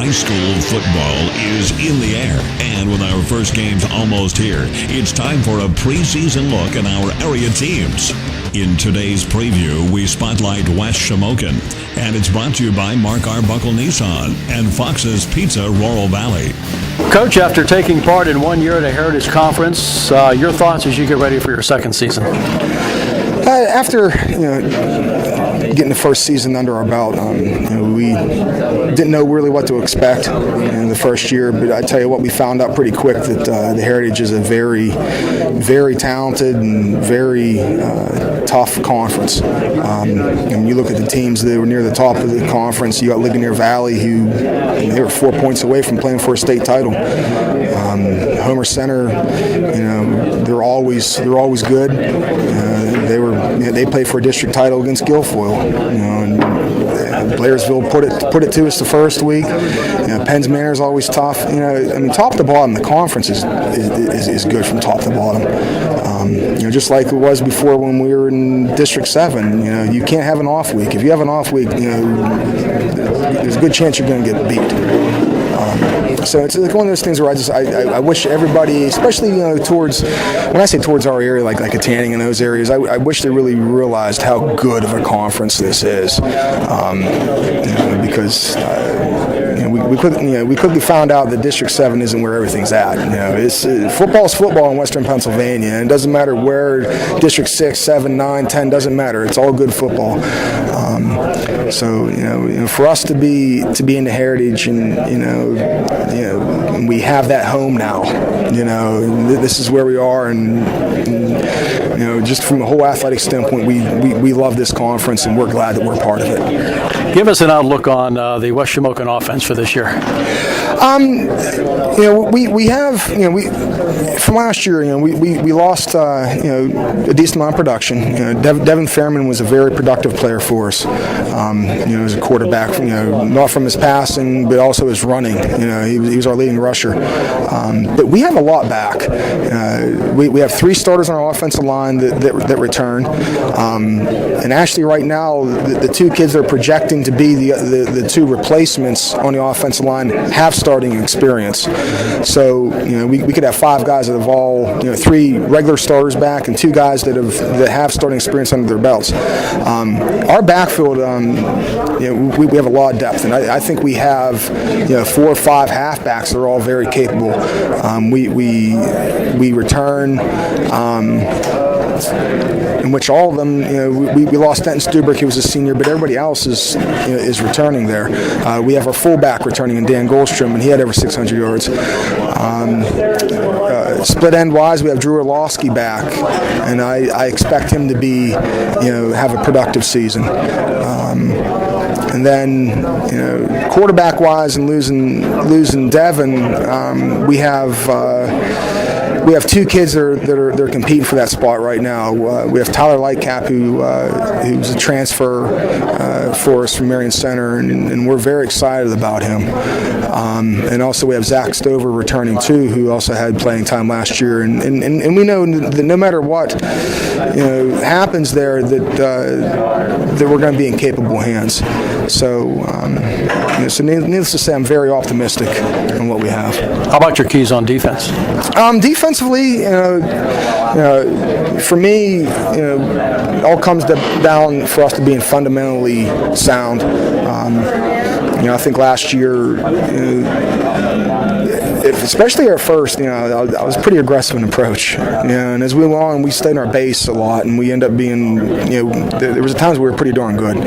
high school football is in the air, and with our first games almost here, it's time for a preseason look at our area teams. In today's preview, we spotlight West Shamokin, and it's brought to you by Mark Arbuckle Nissan and Fox's Pizza Laurel Valley. Coach, after taking part in 1 year at a Heritage Conference, your thoughts as you get ready for your second season? After getting the first season under our belt, we didn't know really what to expect in the first year. But I tell you what, we found out pretty quick that the Heritage is a very, very talented and very tough conference. And you look at the teams that were near the top of the conference. You got Ligonier Valley, who they were 4 points away from playing for a state title. Homer Center, they're always good. They played for a district title against Guilfoyle, and Blairsville put it to us the first week. Penns Manor is always tough. Top to bottom, the conference is good from top to bottom. Just like it was before when we were in District 7. You can't have an off week. If you have an off week, there's a good chance you're going to get beat. So it's like one of those things where I wish everybody, especially towards, when I say towards our area, like a Tanning in those areas, I wish they really realized how good of a conference this is, because we quickly found out that District 7 isn't where everything's at. Football's football in Western Pennsylvania, and it doesn't matter where District 6, 7, 9, 10 doesn't matter. It's all good football. So for us to be in the Heritage, and we have that home now. This is where we are, and just from a whole athletic standpoint, we love this conference, and we're glad that we're part of it. Give us an outlook on the West Shamokin offense for this year. We have, from last year, we lost, a decent amount of production. Devin Fairman was a very productive player for us. As a quarterback, not from his passing, but also his running. He was our leading rusher. But we have a lot back. We have 3 starters on our offensive line that return. And actually right now, the 2 kids that are projecting to be the 2 replacements on the offensive line have starting experience. So, we could have 5 guys that have all, 3 regular starters back and 2 guys that have starting experience under their belts. Our backfield, we have a lot of depth, and I think we have, 4 or 5 halfbacks that are all very capable. We return, in which all of them, we lost Denton Stubrick, he was a senior, but everybody else is returning there. We have our fullback returning in Dan Goldstrom, and he had over 600 yards. Split end wise, we have Drew Orlowski back, and I expect him to be, have a productive season. And then, quarterback wise, and losing Devin, we have 2 kids that are competing for that spot right now. We have Tyler Lightcap, who's a transfer for us from Marion Center, and we're very excited about him. And also we have Zach Stover returning too, who also had playing time last year. And we know that no matter what happens there, that we're going to be in capable hands. So needless to say, I'm very optimistic on what we have. How about your keys on defense? Defensively, for me, it all comes down for us to being fundamentally sound. I think last year, especially our first, I was pretty aggressive in approach. And as we went on, we stayed in our base a lot, and we end up being, there was times we were pretty darn good.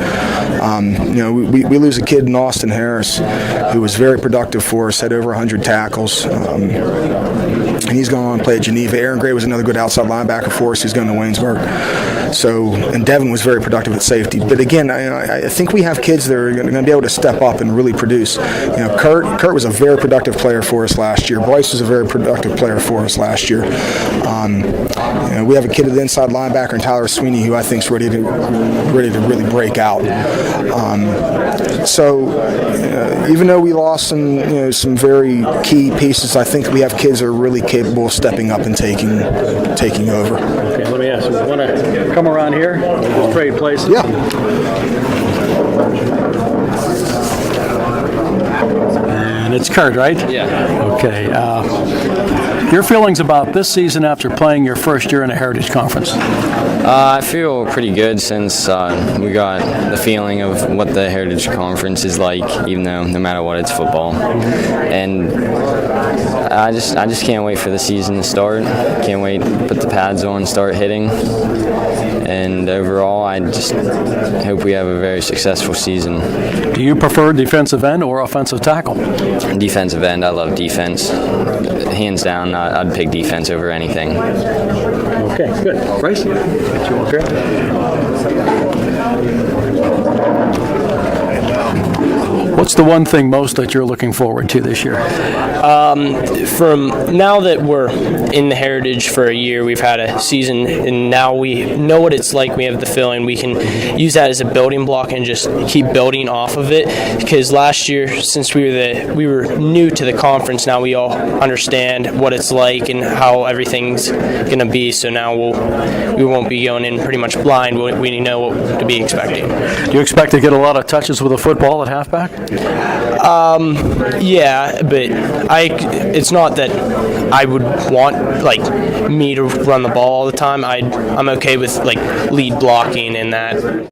We lose a kid in Austin Harris who was very productive for us, had over 100 tackles. And he's going on to play at Geneva. Aaron Gray was another good outside linebacker for us. He's going to Waynesburg. And Devin was very productive at safety. But again, I think we have kids that are going to be able to step up and really produce. Kurt was a very productive player for us last year. Bryce was a very productive player for us last year. We have a kid at the inside linebacker, and Tyler Sweeney, who I think is ready to really break out. Even though we lost some very key pieces, I think we have kids that are really capable of stepping up and taking over. Okay, let me ask you, want to come around here, trade places? Yeah. it's Kurt, right? Yeah. Okay. Your feelings about this season after playing your first year in a Heritage Conference? I feel pretty good since we got the feeling of what the Heritage Conference is like, even though no matter what, it's football. And I just can't wait for the season to start. Can't wait to put the pads on, start hitting. And overall, I just hope we have a very successful season. Do you prefer defensive end or offensive tackle? Defensive end, I love defense. Hands down, I'd pick defense over anything. Okay, good. Bryce? You What's the one thing most that you're looking forward to this year? From now that we're in the Heritage for a year, we've had a season, and now we know what it's like. We have the feeling we can use that as a building block and just keep building off of it. Because last year, since we were new to the conference, now we all understand what it's like and how everything's going to be. So now we won't be going in pretty much blind. We know what to be expecting. Do you expect to get a lot of touches with a football at halfback? Yeah, but it's not that I would want me to run the ball all the time. I'm okay with lead blocking and that.